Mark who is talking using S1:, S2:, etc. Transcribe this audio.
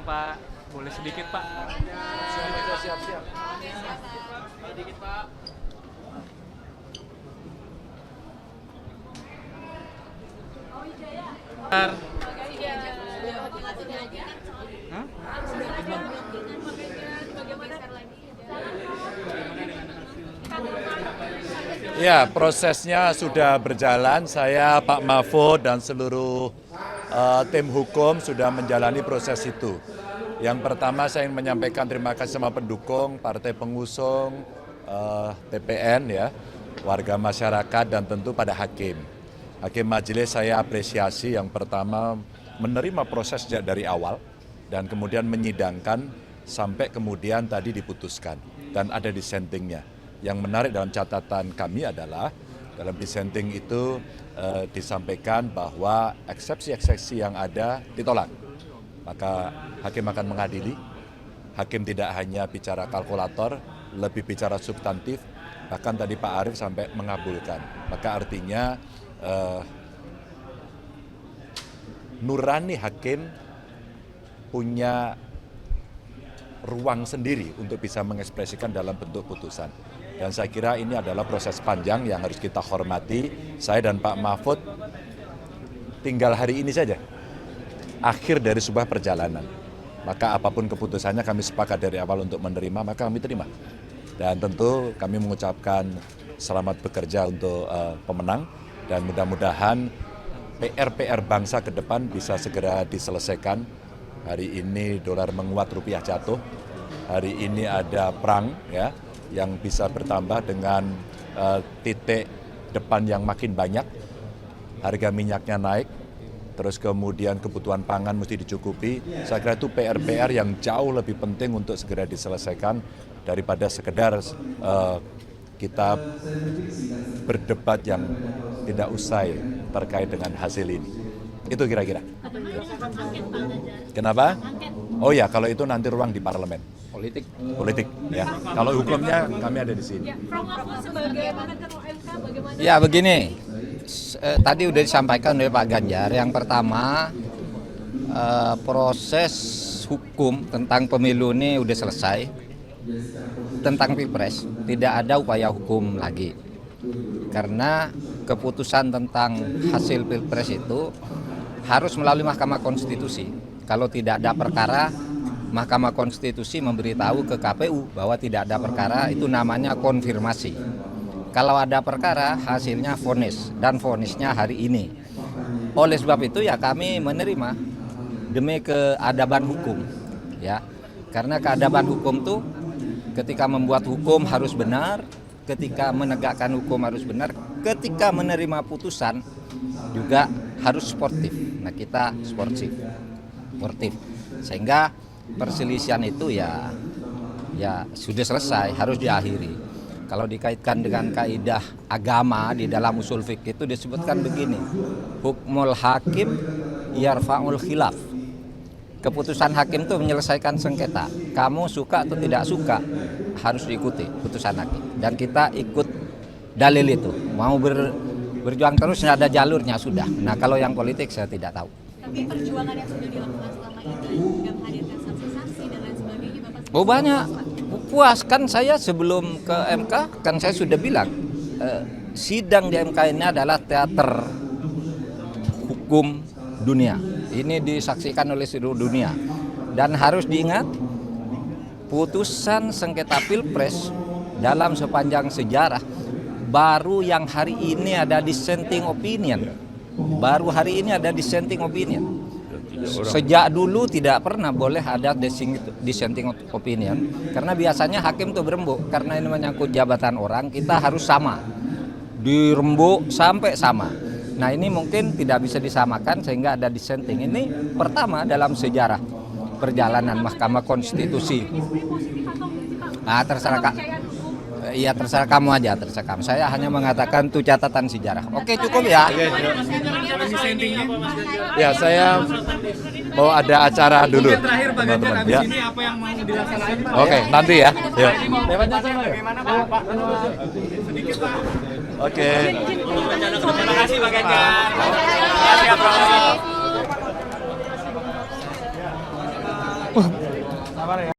S1: panjang Pak, boleh sedikit Pak.
S2: Siap.
S1: Sedikit Pak. Hah?
S2: Ya, prosesnya sudah berjalan. Saya, Pak Mahfud, dan seluruh tim hukum sudah menjalani proses itu. Yang pertama saya ingin menyampaikan terima kasih sama pendukung, partai pengusung, TPN, ya, warga masyarakat, dan tentu pada hakim. Hakim majelis saya apresiasi yang pertama menerima proses dari awal dan kemudian menyidangkan sampai kemudian tadi diputuskan dan ada dissentingnya. Yang menarik dalam catatan kami adalah dalam dissenting itu disampaikan bahwa eksepsi-eksepsi yang ada ditolak. Maka hakim akan mengadili. Hakim tidak hanya bicara kalkulator, lebih bicara substantif. Bahkan tadi Pak Arief sampai mengabulkan. Maka artinya nurani hakim punya ruang sendiri untuk bisa mengekspresikan dalam bentuk putusan. Dan saya kira ini adalah proses panjang yang harus kita hormati. Saya dan Pak Mahfud tinggal hari ini saja, akhir dari sebuah perjalanan. Maka apapun keputusannya kami sepakat dari awal untuk menerima, maka kami terima. Dan tentu kami mengucapkan selamat bekerja untuk pemenang dan mudah-mudahan PR-PR bangsa ke depan bisa segera diselesaikan. Hari ini dolar menguat, rupiah jatuh. Hari ini ada perang, ya, yang bisa bertambah dengan titik depan yang makin banyak. Harga minyaknya naik, terus kemudian kebutuhan pangan mesti dicukupi. Saya kira itu PR-PR yang jauh lebih penting untuk segera diselesaikan daripada sekedar kita berdebat yang tidak usai terkait dengan hasil ini. Itu kira-kira. Kenapa? Oh ya, kalau itu nanti ruang di parlemen. Politik, ya. Kalau hukumnya kami ada di sini.
S3: Ya begini, tadi udah disampaikan oleh Pak Ganjar. Yang pertama, proses hukum tentang pemilu ini udah selesai. Tentang Pilpres, tidak ada upaya hukum lagi. Karena keputusan tentang hasil Pilpres itu harus melalui Mahkamah Konstitusi. Kalau tidak ada perkara, Mahkamah Konstitusi memberitahu ke KPU bahwa tidak ada perkara, itu namanya konfirmasi. Kalau ada perkara, hasilnya vonis, dan vonisnya hari ini. Oleh sebab itu ya kami menerima demi keadaban hukum, ya. Karena keadaban hukum tuh ketika membuat hukum harus benar, ketika menegakkan hukum harus benar, ketika menerima putusan juga harus sportif. Nah, kita sportif. Sehingga perselisihan itu ya sudah selesai, harus diakhiri. Kalau dikaitkan dengan kaidah agama di dalam usul fikih itu disebutkan begini, hukmul hakim yarfa'ul khilaf. Keputusan hakim itu menyelesaikan sengketa. Kamu suka atau tidak suka harus diikuti putusan hakim. Dan kita ikut dalil itu. Mau berjuang terus ada jalurnya sudah. Nah, kalau yang politik saya tidak tahu.
S4: Tapi perjuangan yang sudah dilakukan selama ini tidak menghadirkan saksi-saksi dan lain sebagainya, Bapak
S3: Oh banyak. Puas kan saya sebelum ke MK kan saya sudah bilang sidang di MK ini adalah teater hukum dunia. Ini disaksikan oleh seluruh dunia. Dan harus diingat putusan sengketa Pilpres dalam sepanjang sejarah baru yang hari ini ada dissenting opinion. Baru hari ini ada dissenting opinion. Sejak dulu tidak pernah boleh ada dissenting opinion karena biasanya hakim tuh berembuk karena ini menyangkut jabatan orang, kita harus sama. Dirembuk sampai sama. Nah, ini mungkin tidak bisa disamakan sehingga ada dissenting. Ini pertama dalam sejarah perjalanan Mahkamah Konstitusi. Nah, terserah Kak. Iya, terserah kamu aja, terserah kamu. Saya hanya mengatakan itu catatan sejarah. Oke, cukup ya.
S2: Ya, saya mau ada acara dulu.
S1: Terakhir Pak Ganjar, habis
S2: Ya.
S1: ini apa yang mau dilaksanakan Pak?
S2: Oke, nanti ya. Yuk.
S1: Bagaimana Pak? Sedikit Pak.
S2: Oke.
S1: Terima kasih Pak Ganjar. Terima kasih Prof. Sabar ya.